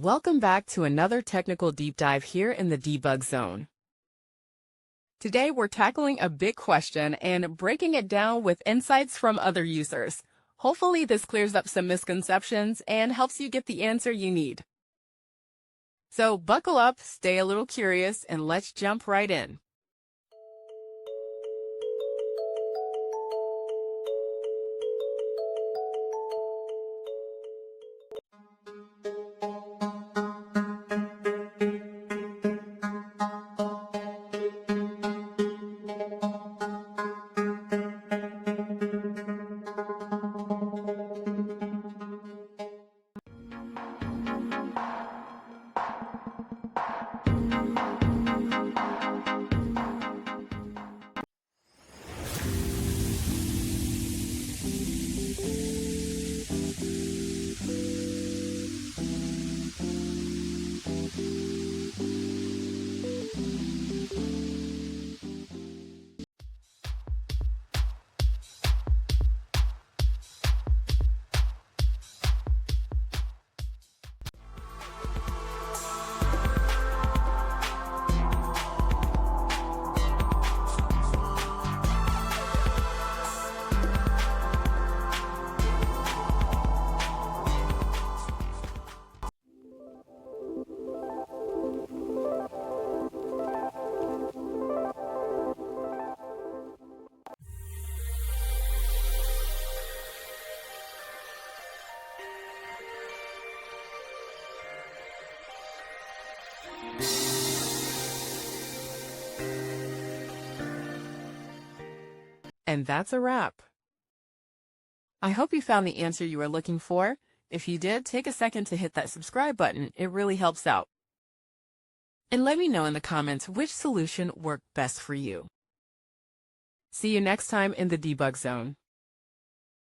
Welcome back to another technical deep dive here in the debug zone. Today we're tackling a big question and breaking it down with insights from other users. Hopefully this clears up some misconceptions and helps you get the answer you need. So buckle up, stay a little curious, and let's jump right in. And that's a wrap. I hope you found the answer you were looking for. If you did, take a second to hit that subscribe button. It really helps out. And let me know in the comments which solution worked best for you. See you next time in the debug zone.